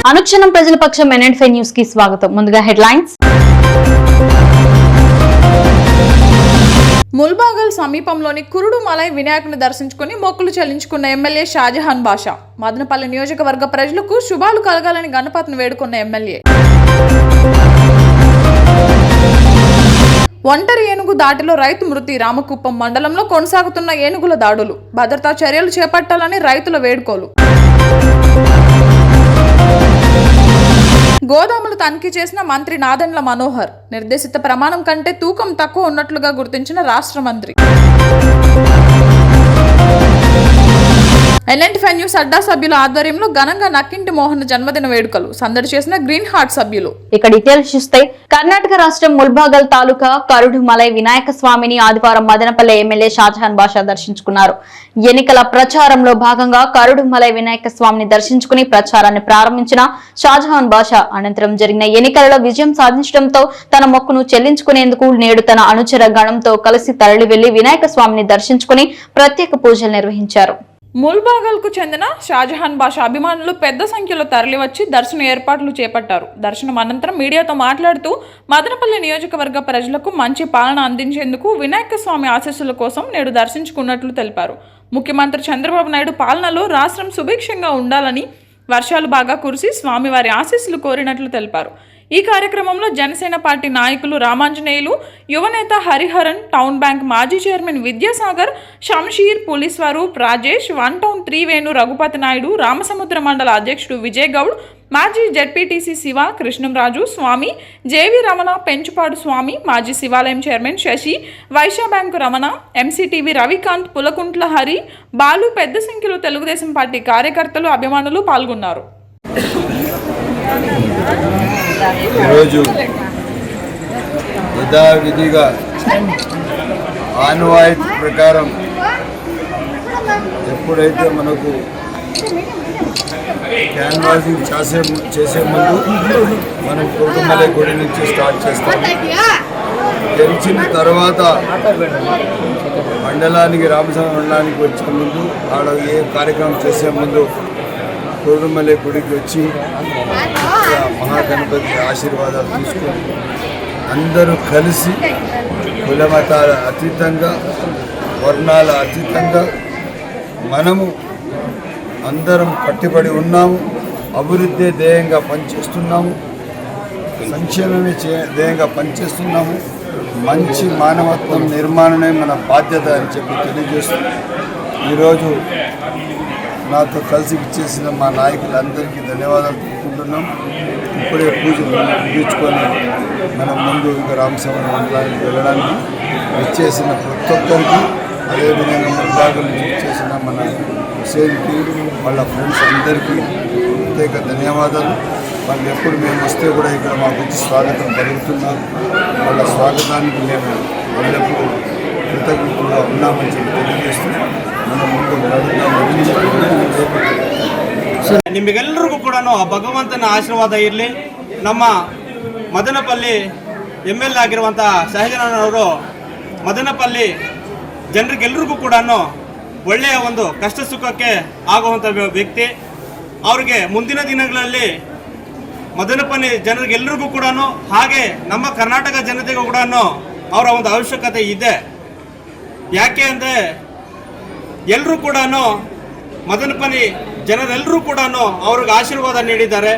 అనుక్షణం ప్రజల పక్షం NN5 news కి స్వాగతం. ముందుగా హెడ్లైన్స్. ముల్బాగల్ సమీపంలోని కురుడుమలై వినాయకుని దర్శించుకుని మొక్కులు చెల్లించుకున్న ఎమ్మెల్యే షాజహాన్ బాషా. మదనపల్లి నియోజకవర్గ ప్రజలకు శుభాలు కలగాలని గణపతిని వేడుకున్న ఎమ్మెల్యే. ఒంటరి ఏనుగు దాటిలో రైతు మృతి. రామకుప్పం మండలంలో కొనసాగుతున్న ఏనుగుల దాడులు. భద్రతా చర్యలు చేపట్టాలని రైతుల వేడుకోలు. గోదాములు తనిఖీ చేసిన మంత్రి నాదెండ్ల మనోహర్. నిర్దేశిత ప్రమాణం కంటే తూకం తక్కువ ఉన్నట్లుగా గుర్తించిన రాష్ట్ర మంత్రి. NN5 న్యూస్ అడ్డా సభ్యుల ఆధ్వర్యంలో ఘనంగా నక్కింటి మోహన్ జన్మదిన వేడుకలు. సందడి చేసిన గ్రీన్ హార్ట్ సభ్యులు. ఇక డీటెయిల్స్ చూస్తే కర్ణాటక రాష్ట్రం ముల్బాగల్ తాలూకా కరుడుమలై వినాయక స్వామిని ఆదివారం మదనపల్లె ఎమ్మెల్యే షాజహాన్ బాషా దర్శించుకున్నారు. ఎన్నికల ప్రచారంలో భాగంగా కరుడుమలై వినాయక స్వామిని దర్శించుకుని ప్రచారాన్ని ప్రారంభించిన షాజహాన్ బాషా అనంతరం జరిగిన ఎన్నికలలో విజయం సాధించడంతో తన మొక్కును చెల్లించుకునేందుకు నేడు తన అనుచర గణంతో కలిసి తరలి వెళ్లి వినాయక స్వామిని దర్శించుకుని ప్రత్యేక పూజలు నిర్వహించారు. ముల్బాగల్ కు చెందిన షాజహాన్ బాషా అభిమానులు పెద్ద సంఖ్యలో తరలివచ్చి దర్శన ఏర్పాట్లు చేపట్టారు. దర్శనం అనంతరం మీడియాతో మాట్లాడుతూ మదనపల్లి నియోజకవర్గ ప్రజలకు మంచి పాలన అందించేందుకు వినాయక స్వామి ఆశీస్సుల కోసం నేడు దర్శించుకున్నట్లు తెలిపారు. ముఖ్యమంత్రి చంద్రబాబు నాయుడు పాలనలో రాష్ట్రం సుభిక్షంగా ఉండాలని, వర్షాలు బాగా కురిసి స్వామివారి ఆశీస్సులు కోరినట్లు తెలిపారు. ఈ కార్యక్రమంలో జనసేన పార్టీ నాయకులు రామాంజనేయులు, యువనేత హరిహరన్, టౌన్ బ్యాంక్ మాజీ chairman Vidyasagar, Shamsheer, police Swaroop, Rajesh, 1 town 3 Venu, Raghupathi Naidu, Ramasamudra మండల అధ్యక్షుడు విజయ్ గౌడ్, మాజీ జెడ్పీటీసీ శివ, కృష్ణంరాజు, స్వామి, జేవి రమణ, పెంచుపాడు స్వామి, మాజీ Shivalayam chairman Sasi, Vysya bank Ramana, MCTV Ravikanth, Pulakuntla Hari, Balu పెద్ద సంఖ్యలో తెలుగుదేశం పార్టీ కార్యకర్తలు, అభిమానులు పాల్గొన్నారు. ఈరోజు యథావిధిగా ఆనవాయితీ ప్రకారం ఎప్పుడైతే మనకు క్యాన్వాసింగ్ చేసే ముందు మనం కురుడుమలై గుడి నుంచి స్టార్ట్ చేస్తాం. గెలిచిన తర్వాత మండలానికి రామస్వామి మండలానికి వచ్చే ముందు ఆడ ఏ కార్యక్రమం చేసే ముందు కురుడుమలై గుడికి వచ్చి మహాగణపతి ఆశీర్వాదాలు తీసుకొని అందరూ కలిసి కులమతాల అతీతంగా, వర్ణాల అతీతంగా మనము అందరం కట్టుబడి ఉన్నాము. అభివృద్ధి ధ్యేయంగా పనిచేస్తున్నాము, సంక్షేమమే ధ్యేయంగా పనిచేస్తున్నాము. మంచి మానవత్వం నిర్మాణమే మన బాధ్యత అని చెప్పి తెలియజేస్తున్నాం. ఈరోజు నాతో కలిసి ఇచ్చేసిన మా నాయకులందరికీ ధన్యవాదాలు తెలుపుకుంటున్నాం. ఇప్పుడే పూజలు ముగించుకొని మనం ముందు ఇంకా రామస్వామి మండలానికి వెళ్ళడానికి ఇచ్చేసిన ప్రతి ఒక్కరికి, అదేవిధంగా ముల్బాగల్ నుంచి ఇచ్చేసిన మన హుసేన్కి, వాళ్ళ ఫ్రెండ్స్ అందరికీ ప్రత్యేక ధన్యవాదాలు. వాళ్ళు ఎప్పుడు మేము వస్తే కూడా ఇక్కడ మాకు వచ్చి స్వాగతం పలుకుతున్నారు. వాళ్ళ స్వాగతానికి మేము ఎల్లప్పుడూ కృతజ్ఞతగా ఉన్నామని చెప్పి తెలియజేస్తున్నాం. మనం ముందు ನಿಮಗೆಲ್ಲರಿಗೂ ಕೂಡ ಆ ಭಗವಂತನ ಆಶೀರ್ವಾದ ಇರಲಿ. ನಮ್ಮ ಮದನಪಲ್ಲಿ MLA ಆಗಿರುವಂಥ ಶಹಜಹಾನ್ ಅವರು ಮದನಪಲ್ಲಿ ಜನರಿಗೆಲ್ಲರಿಗೂ ಕೂಡ ಒಳ್ಳೆಯ ಒಂದು ಕಷ್ಟ ಸುಖಕ್ಕೆ ಆಗುವಂಥ ವ್ಯಕ್ತಿ. ಅವ್ರಿಗೆ ಮುಂದಿನ ದಿನಗಳಲ್ಲಿ ಮದನಪಲ್ಲಿ ಜನರಿಗೆಲ್ಲರಿಗೂ ಕೂಡ ಹಾಗೆ ನಮ್ಮ ಕರ್ನಾಟಕ ಜನತೆಗೂ ಕೂಡ ಅವರ ಒಂದು ಅವಶ್ಯಕತೆ ಇದೆ. ಯಾಕೆ ಅಂದರೆ ಎಲ್ಲರೂ ಕೂಡ ಮದನಪಲ್ಲಿ ಜನರೆಲ್ಲರೂ ಕೂಡ ಅವ್ರಿಗೆ ಆಶೀರ್ವಾದ ನೀಡಿದ್ದಾರೆ.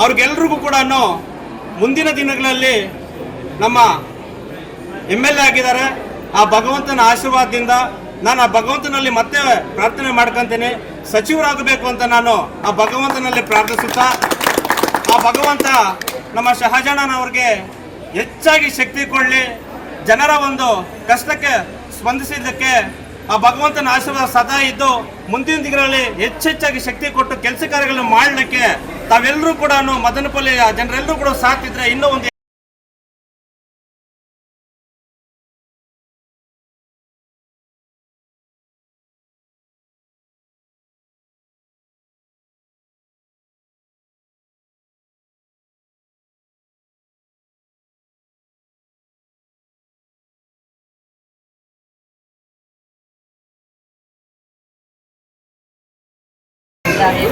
ಅವ್ರಿಗೆಲ್ರಿಗೂ ಕೂಡ ಮುಂದಿನ ದಿನಗಳಲ್ಲಿ ನಮ್ಮ MLA ಆಗಿದ್ದಾರೆ. ಆ ಭಗವಂತನ ಆಶೀರ್ವಾದದಿಂದ ನಾನು ಆ ಭಗವಂತನಲ್ಲಿ ಮತ್ತೆ ಪ್ರಾರ್ಥನೆ ಮಾಡ್ಕೊತೀನಿ, ಸಚಿವರಾಗಬೇಕು ಅಂತ ನಾನು ಆ ಭಗವಂತನಲ್ಲಿ ಪ್ರಾರ್ಥಿಸುತ್ತಾ, ಆ ಭಗವಂತ ನಮ್ಮ ಶಹಜಹಾನ್ ಅವ್ರಿಗೆ ಹೆಚ್ಚಾಗಿ ಶಕ್ತಿ ಕೊಡಲಿ. ಜನರ ಒಂದು ಕಷ್ಟಕ್ಕೆ ಸ್ಪಂದಿಸಿದ್ದಕ್ಕೆ ಆ ಭಗವಂತನ ಆಶೀರ್ವಾದ ಸದಾ ಇದ್ದು ಮುಂದಿನ ದಿನಗಳಲ್ಲಿ ಹೆಚ್ಚೆಚ್ಚಾಗಿ ಶಕ್ತಿ ಕೊಟ್ಟು ಕೆಲಸ ಕಾರ್ಯಗಳನ್ನು ಮಾಡಲಿಕ್ಕೆ ತಾವೆಲ್ಲರೂ ಕೂಡ ಮದನಪಲ್ಲಿ ಜನರೆಲ್ಲರೂ ಕೂಡ ಸಾಥಿದ್ರೆ ಇನ್ನೂ ಒಂದು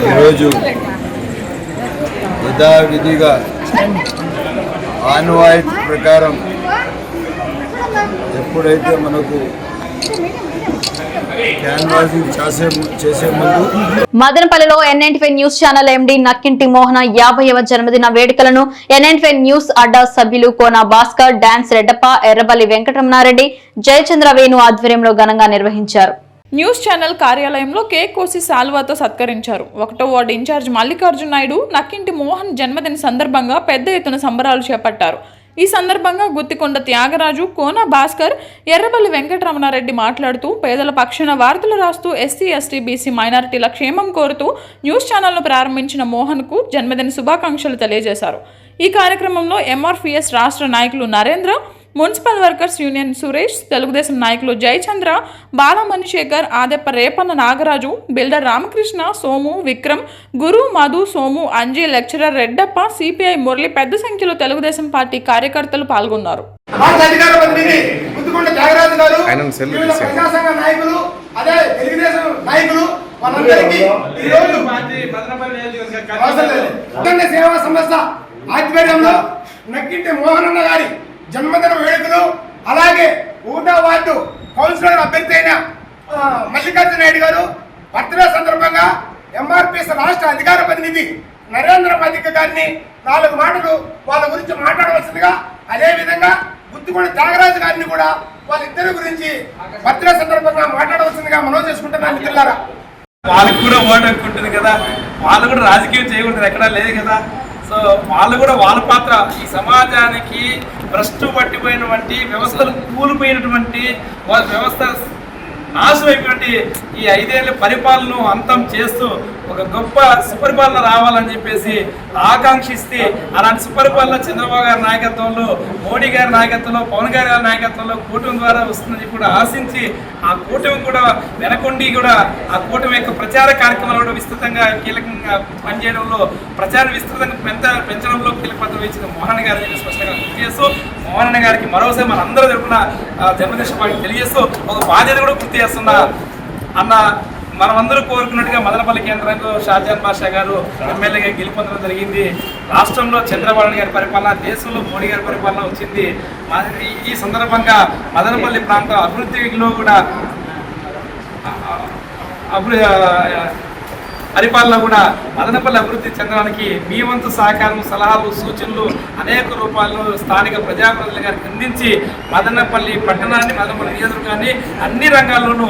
ఈరోజు యథావిధిగా ఆనవాయితీ ప్రకారం ఎప్పుడైతే మనకు క్యాన్వాసింగ్ చేసే ముందు మదనపల్లిలో N95 న్యూస్ ఛానల్ ఎండి నక్కింటి మోహన 50వ జన్మదిన వేడుకలను N95 న్యూస్ అడ్డా సభ్యులు కోన భాస్కర్, డాన్స్ రెడ్డప్ప, ఎర్రబల్లి వెంకటరమణారెడ్డి, జయచంద్ర వేణు ఆధ్వర్యంలో ఘనంగా నిర్వహించారు. న్యూస్ ఛానల్ కార్యాలయంలో కేక్ కోసి శాలువాతో సత్కరించారు. 1వ వార్డు ఇన్ఛార్జ్ మల్లికార్జున నాయుడు నక్కింటి మోహన్ జన్మదిన సందర్భంగా పెద్ద ఎత్తున సంబరాలు చేపట్టారు. ఈ సందర్భంగా గుత్తికొండ త్యాగరాజు, కోన భాస్కర్, ఎర్రబల్లి వెంకటరమణారెడ్డి మాట్లాడుతూ పేదల పక్షాన వార్తలు రాస్తూ ఎస్సీ, ఎస్టీ, బీసీ మైనారిటీల క్షేమం కోరుతూ న్యూస్ ఛానల్ను ప్రారంభించిన మోహన్కు జన్మదిన శుభాకాంక్షలు తెలియజేశారు. ఈ కార్యక్రమంలో ఎంఆర్పీఎస్ రాష్ట్ర నాయకులు Narendra, municipal workers union Suresh, Telugu Desam నాయకులు జయచంద్ర, బాలమణిశేఖర్, ఆదెప్ప రేపన్న నాగరాజు, బిల్డర్ రామకృష్ణ, సోము, విక్రమ్, గురు, మధు, సోము, అంజీ, లెక్చరర్ రెడ్డప్ప, సిపిఐ మురళి, పెద్ద సంఖ్యలో తెలుగుదేశం పార్టీ కార్యకర్తలు పాల్గొన్నారు. జన్మదిన వేడుకలు అలాగే 1వ వార్డు కౌన్సిలర్ అభ్యర్థి అయిన మల్లికార్జున నాయుడు గారు బర్త్డే సందర్భంగా ఎంఆర్పీఎస్ రాష్ట్ర అధికార ప్రతినిధి నరేంద్ర మోదీ గారిని 4 మాటలు వాళ్ళ గురించి మాట్లాడవలసిందిగా, అదేవిధంగా గుత్తికొండ త్యాగరాజు గారిని కూడా వాళ్ళిద్దరి గురించి బర్త్డే సందర్భంగా మాట్లాడవలసిందిగా మనవి చేసుకుంటున్నాను. మిత్రులారా, వాళ్ళకి కూడా ఓటు హక్కు కదా, వాళ్ళు కూడా రాజకీయం చేయకూడదు, ఎక్కడా లేదు కదా. సో వాళ్ళు కూడా వాళ్ళ పాత్ర ఈ సమాజానికి భ్రష్టు పట్టిపోయినటువంటి వ్యవస్థలు కూలిపోయినటువంటి వాళ్ళ వ్యవస్థ నాశనమైనటువంటి ఈ 5 ఏళ్ల పరిపాలనను అంతం చేస్తూ ఒక గొప్ప సుపరిపాలన రావాలని చెప్పేసి ఆకాంక్షిస్తే అలాంటి సుపరిపాలన చంద్రబాబు గారి నాయకత్వంలో, మోడీ గారి నాయకత్వంలో, పవన్ గారి నాయకత్వంలో కూటమి ద్వారా వస్తుందని కూడా ఆశించి ఆ కూటమి కూడా వెనకొండి కూడా ఆ కూటమి యొక్క ప్రచార కార్యక్రమాలు కూడా విస్తృతంగా కీలకంగా పనిచేయడంలో, ప్రచారం విస్తృతంగా పెంచడంలో కీలక పాత్ర వహించిన మోహన్ గారిని స్పష్టంగా గుర్తు చేస్తూ మోహన్ గారికి మరోసారి మన అందరూ తరపున జన్మదిన శుభాకాంక్షలు తెలియజేస్తూ ఒక బాధ్యత కూడా గుర్తు చేస్తున్నా అన్న. మనమందరూ కోరుకున్నట్టుగా మదనపల్లి కేంద్రంలో షాజహాన్ బాషా గారు ఎమ్మెల్యేగా గెలుపొందడం జరిగింది. రాష్ట్రంలో చంద్రబాబు గారి పరిపాలన, దేశంలో మోడీ గారి పరిపాలన వచ్చింది. ఈ సందర్భంగా మదనపల్లి ప్రాంతం అభివృద్ధిలో కూడా పరిపాలన కూడా మదనపల్లి అభివృద్ధి చెందడానికి మీ వంతు సహకారం, సలహాలు, సూచనలు అనేక రూపాల్లో స్థానిక ప్రజాప్రతినిధుల గారికి అందించి మదనపల్లి పట్టణాన్ని, మదనపల్లి నియోజకవర్గాన్ని అన్ని రంగాల్లోనూ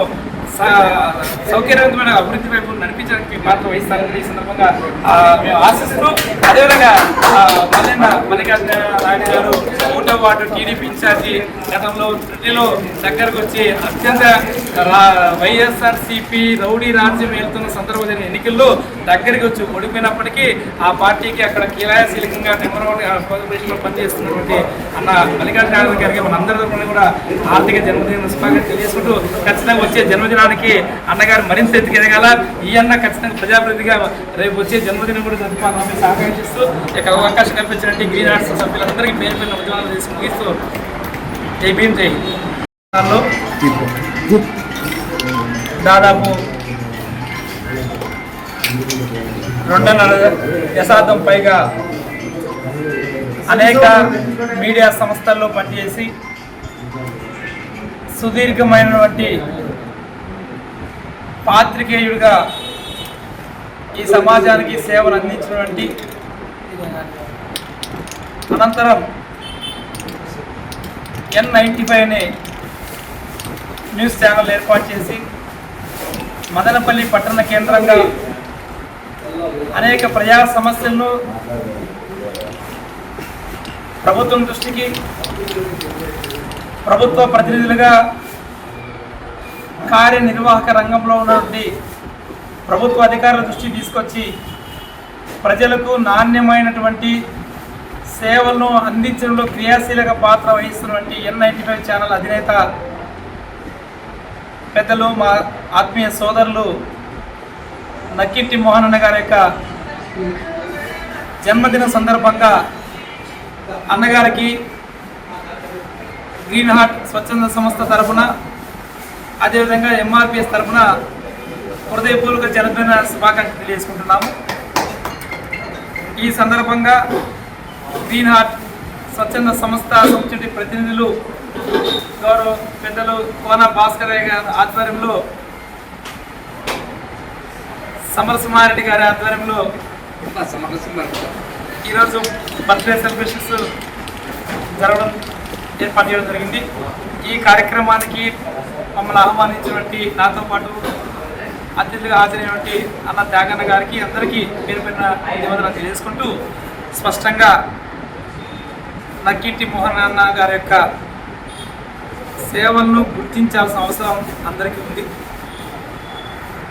సౌకర్యవంతమైన అభివృద్ధి వైపు నడిపించడానికి పాత్ర వహిస్తారని ఈ సందర్భంగా మేము ఆశిస్తూ, అదేవిధంగా మల్లికార్జున నాయుడు గారు 1వ వార్డు టీడీపీ ఇన్ఛార్జి గతంలో ఢిల్లీలో దగ్గరకు వచ్చి అత్యంత వైఎస్ఆర్సీపీ రౌడీ రాజ్యం వెళ్తున్న సందర్భంలో ఎన్నికల్లో దగ్గరికి వచ్చి ఓడిపోయినప్పటికీ ఆ పార్టీకి అక్కడ క్రియాశీలకంగా నెంబర్ 1 పొజిషన్లో పనిచేస్తున్నటువంటి అన్న మల్లికార్జున నాయుడు గారికి మనందరి తరఫున కూడా ఆర్థిక జన్మదిన శుభాకాంక్షలు తెలియజేసుకుంటూ ఖచ్చితంగా వచ్చే జన్మదినానికి అన్నగారు మరింత ఎదిగేదగల ఈ అన్న ఖచ్చితంగా ప్రజాప్రతినిధిగా రేపు వచ్చే జన్మదినం కూడా జరుపుకోవాలని సహకరిస్తూ ఇక్కడ అవకాశం కల్పించినట్టు గ్రీన్ ఆర్ట్స్ సభ్యులందరికీ పేరు పేరున ఉద్యమాలు చేసి ముగిస్తూ జై భీమ్ జై. దాదాపు 2.5 దశాబ్దం పైగా అనేక మీడియా సంస్థల్లో పనిచేసి సుదీర్ఘమైనటువంటి పాత్రికేయుడిగా ఈ సమాజానికి సేవలు అందించినటువంటి అనంతరం N95 అనే న్యూస్ ఛానల్ ఏర్పాటు చేసి మదనపల్లి పట్టణ కేంద్రంగా అనేక ప్రజా సమస్యలను ప్రభుత్వం దృష్టికి ప్రభుత్వ ప్రతినిధులుగా కార్యనిర్వాహక రంగంలో ఉన్నటువంటి ప్రభుత్వ అధికారుల దృష్టికి తీసుకొచ్చి ప్రజలకు నాణ్యమైనటువంటి సేవలను అందించడంలో క్రియాశీలక పాత్ర వహిస్తున్నటువంటి N95 ఛానల్ అధినేత పెద్దలు మా ఆత్మీయ సోదరులు నక్కింటి మోహన్ అన్న గారి యొక్క జన్మదిన సందర్భంగా అన్నగారికి గ్రీన్ హార్ట్ స్వచ్ఛంద సంస్థ తరఫున, అదేవిధంగా ఎంఆర్పిఎస్ తరఫున హృదయపూర్వక జన్మదిన శుభాకాంక్షలు తెలియజేసుకుంటున్నాము. ఈ సందర్భంగా గ్రీన్ హార్ట్ స్వచ్ఛంద సంస్థ సమితి ప్రతినిధులు గౌరవ పెద్దలు కోన భాస్కరయ్య గారి ఆధ్వర్యంలో, సమరసింహారెడ్డి గారి ఆధ్వర్యంలో ఈరోజు బర్త్డే సెలబ్రేషన్స్ జరగడం ఏర్పాటు చేయడం జరిగింది. ఈ కార్యక్రమానికి మమ్మల్ని ఆహ్వానించినటువంటి, నాతో పాటు అతిథిగా హాజరైనటువంటి అన్న త్యాగన్న గారికి అందరికీ పేరు పేరున ధన్యవాదాలు తెలియజేసుకుంటూ, స్పష్టంగా నక్కింటి మోహన్ అన్న గారి యొక్క సేవలను గుర్తించాల్సిన అవసరం అందరికీ ఉంది.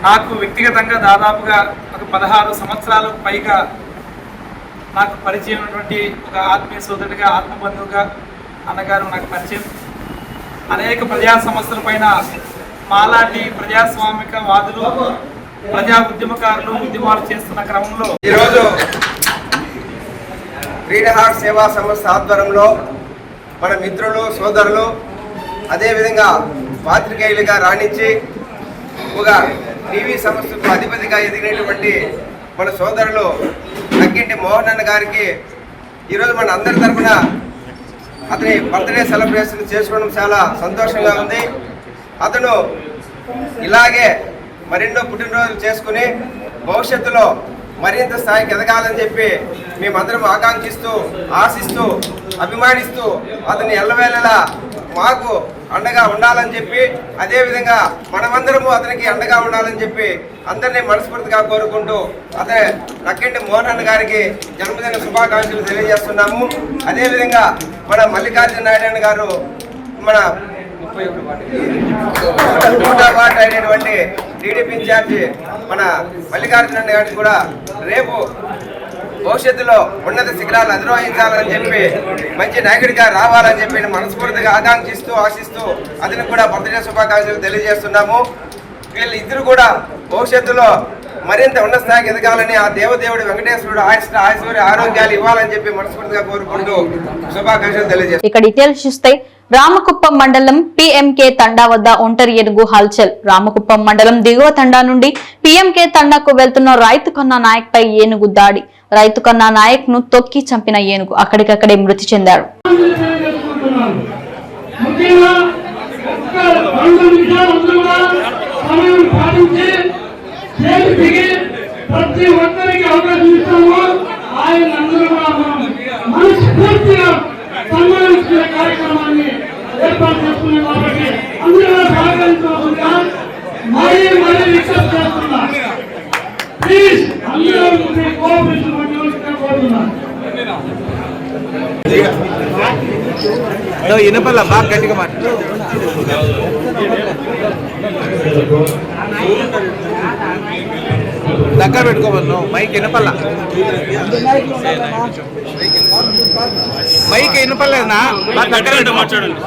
నాకు వ్యక్తిగతంగా దాదాపుగా ఒక 16 సంవత్సరాలకు పైగా నాకు పరిచయం ఉన్నటువంటి ఒక ఆత్మీయ సోదరుడిగా, ఆత్మబంధువుగా అన్నగారు నాకు పరిచయం. అనేక ప్రజా సమస్యల పైన మాలాంటి ప్రజాస్వామిక వాదులు, ప్రజా ఉద్యమకారులు ఉద్యమాలు చేస్తున్న క్రమంలో ఈరోజు గ్రీన్ హార్ట్ సేవా సంస్థ ఆధ్వర్యంలో మన మిత్రులు, సోదరులు, అదేవిధంగా పాత్రికేయులుగా రాణించి ఒక టీవీ సంస్థకు అధిపతిగా ఎదిగినటువంటి మన సోదరులు నక్కింటి మోహన్ అన్న గారికి ఈరోజు మన అందరి తరఫున అతని బర్త్డే సెలబ్రేషన్ చేసుకోవడం చాలా సంతోషంగా ఉంది. అతను ఇలాగే మరెన్నో పుట్టినరోజులు చేసుకుని భవిష్యత్తులో మరింత స్థాయికి ఎదగాలని చెప్పి మేమందరం ఆకాంక్షిస్తూ, ఆశిస్తూ, అభిమానిస్తూ అతని ఎల్లవేళలా మాకు అండగా ఉండాలని చెప్పి, అదేవిధంగా మనమందరము అతనికి అండగా ఉండాలని చెప్పి అందరినీ మనస్ఫూర్తిగా కోరుకుంటూ అదే నక్కింటి మోహన్ అన్న గారికి జన్మదిన శుభాకాంక్షలు తెలియజేస్తున్నాము. అదేవిధంగా మన మల్లికార్జున నాయుడు గారు మన 1 వార్డు అయినటువంటి టీడీపీ ఇన్ఛార్జి మన మల్లికార్జున గారికి కూడా రేపు భవిష్యత్తులో ఉన్నత శిఖరాలు అధిరోహించాలని చెప్పి మంచి నాయకుడిగా రావాలని చెప్పి మనస్ఫూర్తిగా ఆకాంక్షిస్తూ, ఆశిస్తూ అతనికి కూడా బర్త్డే శుభాకాంక్షలు తెలియజేస్తున్నాము. వీళ్ళిద్దరు కూడా భవిష్యత్తులో మరింత ఉన్నత స్థాయికి ఎదగాలని ఆ దేవదేవుడు వెంకటేశ్వరుడు ఆయుష్వర్య ఆరోగ్యాలు ఇవ్వాలని చెప్పి మనస్ఫూర్తిగా కోరుకుంటూ శుభాకాంక్షలు తెలియజేస్తాం. ఇక డీటెయిల్స్ చూస్తే రామకుప్పం మండలం పిఎంకే తండా వద్ద ఒంటరి ఏనుగు హల్చల్. రామకుప్పం మండలం దిగువ తండా నుండి పిఎంకే తండాకు వెళ్తున్న రైతు కన్నా నాయక్ పై ఏనుగు దాడి. రైతు కన్నా నాయక్ ను తొక్కి చంపిన ఏనుగు అక్కడికక్కడే మృతి చెందాడు. ప్రతి ఒక్కరికి అవకాశం ఇస్తాము. ఆయన అందరూ మనస్ఫూర్తిగా సన్మానించుకునే కార్యక్రమాన్ని ఏర్పాటు చేస్తున్నాం కాబట్టి అందరూ సహకరించవలసిందిగా మరీ రిక్వెస్ట్ చేస్తున్నా. ప్లీజ్ అందరూ మీ కోఆపరేషన్ పట్టివలసిందిగా కోరుతున్నాను. ఇనపల్ల బాగా గట్టిగా మాట్లాడు. దగ్గర పెట్టుకోమన్నావు మైక్ వినపల్ల, మైక్ వినపల్లేదన్నా దగ్గర మాట్లాడండి.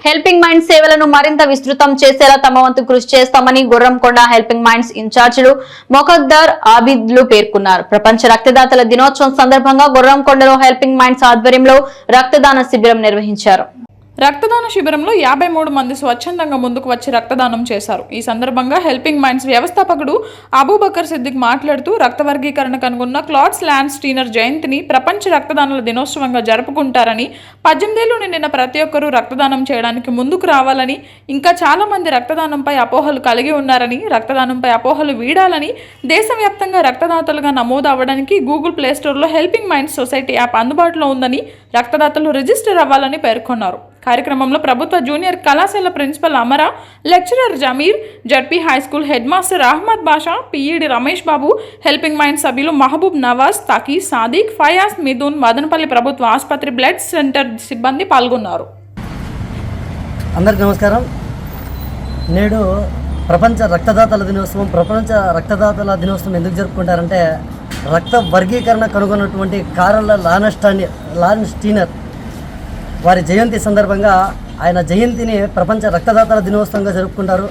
హెల్పింగ్ మైండ్స్ సేవలను మరింత విస్తృతం చేసేలా తమ వంతు కృషి చేస్తామని గుర్రంకొండ హెల్పింగ్ మైండ్స్ ఇన్ఛార్జీలు మొకద్దర్ ఆబిద్లు పేర్కొన్నారు. ప్రపంచ రక్తదాతల దినోత్సవం సందర్భంగా గుర్రంకొండలో హెల్పింగ్ మైండ్స్ ఆధ్వర్యంలో రక్తదాన శిబిరం నిర్వహించారు. రక్తదాన శిబిరంలో 53 మంది స్వచ్ఛందంగా ముందుకు వచ్చి రక్తదానం చేశారు. ఈ సందర్భంగా హెల్పింగ్ మైండ్స్ వ్యవస్థాపకుడు అబూబకర్ సిద్దిక్ మాట్లాడుతూ రక్త వర్గీకరణ కనుగొన్న క్లాట్స్ ల్యాండ్ స్టీనర్ జయంతిని ప్రపంచ రక్తదానాల దినోత్సవంగా జరుపుకుంటారని, 18 ఏళ్లు నిండిన ప్రతి ఒక్కరూ రక్తదానం చేయడానికి ముందుకు రావాలని, ఇంకా చాలా మంది రక్తదానంపై అపోహలు కలిగి ఉన్నారని, రక్తదానంపై అపోహలు వీడాలని, దేశవ్యాప్తంగా రక్తదాతలుగా నమోదు అవ్వడానికి గూగుల్ ప్లే స్టోర్లో హెల్పింగ్ మైండ్స్ సొసైటీ యాప్ అందుబాటులో ఉందని, రక్తదాతలు రిజిస్టర్ అవ్వాలని పేర్కొన్నారు. కార్యక్రమంలో ప్రభుత్వ జూనియర్ కళాశాల principal Amara, lecturer Jameer, ZP high school head master Ahmed Basha, PED Ramesh Babu, helping mind సభ్యులు మహబూబ్ నవాజ్, తకీ, సాదిక్, ఫయాజ్, మిథున్, మదనపల్లి ప్రభుత్వ ఆసుపత్రి బ్లడ్ సెంటర్ సిబ్బంది పాల్గొన్నారు. అందరికీ నమస్కారం. నేడు ప్రపంచ రక్తదాతల దినోత్సవం ఎందుకు జరుపుకుంటారంటే, రక్త వర్గీకరణ కనుగొన్నటువంటి కారల్ లాన్ స్టీనర్ వారి జయంతి సందర్భంగా ఆయన జయంతిని ప్రపంచ రక్తదాతల దినోత్సవంగా జరుపుకుంటారు.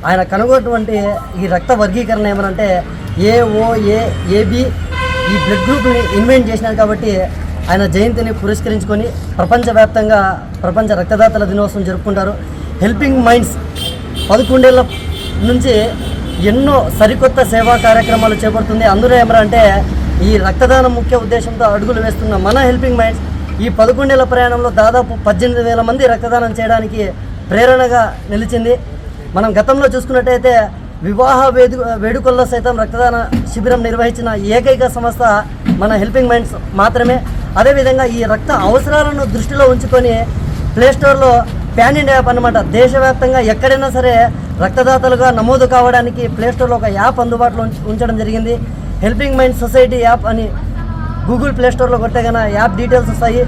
ఆయన కనుగొన్నటువంటి ఈ రక్త వర్గీకరణ ఏమనంటే AOA-AB ఈ బ్లడ్ గ్రూప్ని ఇన్వెంట్ చేసినారు. కాబట్టి ఆయన జయంతిని పురస్కరించుకొని ప్రపంచవ్యాప్తంగా ప్రపంచ రక్తదాతల దినోత్సవం జరుపుకుంటారు. హెల్పింగ్ మైండ్స్ 11 ఏళ్ల నుంచి ఎన్నో సరికొత్త సేవా కార్యక్రమాలు చేపడుతుంది. అందులో ఏమరంటే ఈ రక్తదానం ముఖ్య ఉద్దేశంతో అడుగులు వేస్తున్న మన హెల్పింగ్ మైండ్స్ ఈ 11 ఏళ్ల ప్రయాణంలో దాదాపు 18,000 మంది రక్తదానం చేయడానికి ప్రేరణగా నిలిచింది. మనం గతంలో చూసుకున్నట్టయితే వివాహ వేడుకల్లో సైతం రక్తదాన శిబిరం నిర్వహించిన ఏకైక సంస్థ మన హెల్పింగ్ మైండ్స్ మాత్రమే. అదేవిధంగా ఈ రక్త అవసరాలను దృష్టిలో ఉంచుకొని ప్లేస్టోర్లో ప్యాన్ ఇండియా యాప్ అన్నమాట, దేశవ్యాప్తంగా ఎక్కడైనా సరే రక్తదాతలుగా నమోదు కావడానికి ప్లేస్టోర్లో ఒక యాప్ అందుబాటులో ఉంచడం జరిగింది. హెల్పింగ్ మైండ్ సొసైటీ యాప్ అని గూగుల్ ప్లే స్టోర్లో కొట్టగానే యాప్ డీటెయిల్స్ వస్తాయి.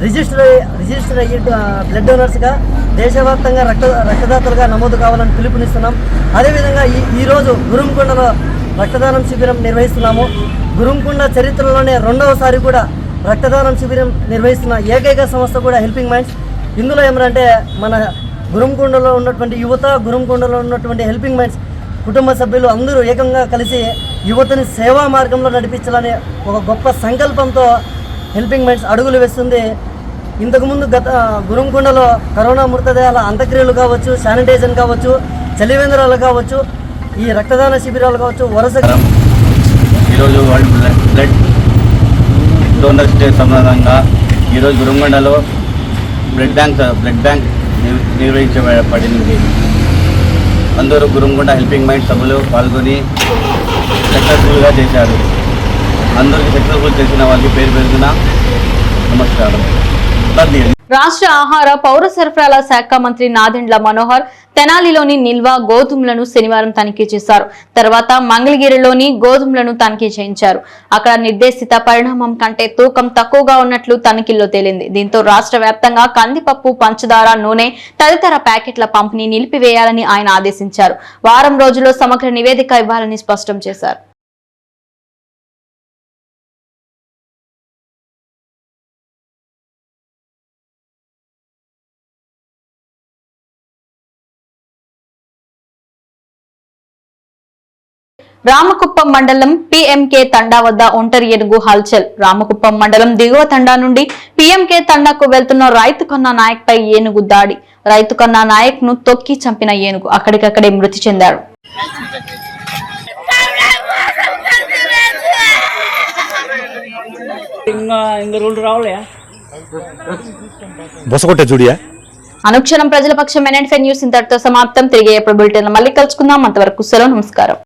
రిజిస్టర్ అయ్యి బ్లడ్ డోనర్స్గా దేశవ్యాప్తంగా రక్తదాతలుగా నమోదు కావాలని పిలుపునిస్తున్నాం. అదేవిధంగా ఈరోజు గురుంకొండలో రక్తదానం శిబిరం నిర్వహిస్తున్నాము. గురుంకొండ చరిత్రలోనే 2వసారి కూడా రక్తదానం శిబిరం నిర్వహిస్తున్న ఏకైక సంస్థ కూడా హెల్పింగ్ మైండ్స్. ఇందులో ఏమంటే మన గురుంకొండలో ఉన్నటువంటి యువత, గురుంకొండలో ఉన్నటువంటి హెల్పింగ్ మైండ్స్ కుటుంబ సభ్యులు అందరూ ఏకంగా కలిసి యువతని సేవా మార్గంలో నడిపించాలనే ఒక గొప్ప సంకల్పంతో హెల్పింగ్ మైండ్స్ అడుగులు వేస్తుంది. ఇంతకుముందు గురుంకొండలో కరోనా మృతదేహాల అంత్యక్రియలు కావచ్చు, శానిటైజేషన్ కావచ్చు, చలివేంద్రాలు కావచ్చు, ఈ రక్తదాన శిబిరాలు కావచ్చు, వరుసగా ఈరోజు వరల్డ్ బ్లడ్ డోనర్స్ డే సందర్భంగా ఈరోజు గురుంకొండలో బ్లడ్ బ్యాంక్ నిర్వహించబడింది. అందరూ గురుంకొండ హెల్పింగ్ మైండ్ సభలో పాల్గొని సక్సెస్ఫుల్గా చేశారు. అందరికీ సక్సెస్ఫుల్ చేసిన వాళ్ళకి పేరున నమస్కారం. రాష్ట్ర ఆహార పౌర సరఫరాల శాఖ మంత్రి నాదెండ్ల మనోహర్ తెనాలిలోని నిల్వ గోధుమలను శనివారం తనిఖీ చేశారు. తర్వాత మంగళగిరిలోని గోధుమలను తనిఖీ చేయించారు. అక్కడ నిర్దేశిత పరిణామం కంటే తూకం తక్కువగా ఉన్నట్లు తనిఖీల్లో తేలింది. దీంతో రాష్ట్ర వ్యాప్తంగా కందిపప్పు, పంచదార, నూనె తదితర ప్యాకెట్ల పంపిణీ నిలిపివేయాలని ఆయన ఆదేశించారు. వారం రోజుల్లో సమగ్ర నివేదిక ఇవ్వాలని స్పష్టం చేశారు. రామకుప్పం మండలం పీఎంకే తండా వద్ద ఒంటరి ఏనుగు హల్చల్. రామకుప్పం మండలం దిగువ తండా నుండి పీఎంకే తండాకు వెళ్తున్న రైతు కన్నా నాయక్ పై ఏనుగు దాడి. రైతు కన్నా నాయక్ ను తొక్కి చంపిన ఏనుగు అక్కడికక్కడే మృతి చెందాడు. అనుక్షణం ప్రజల పక్షం NN5 న్యూస్ ఇంతటితో సమాప్తం. తిరిగి ఎప్పుడు బులెటిన్ మళ్ళీ కలుసుకుందాం. అంతవరకు సెలవు, నమస్కారం.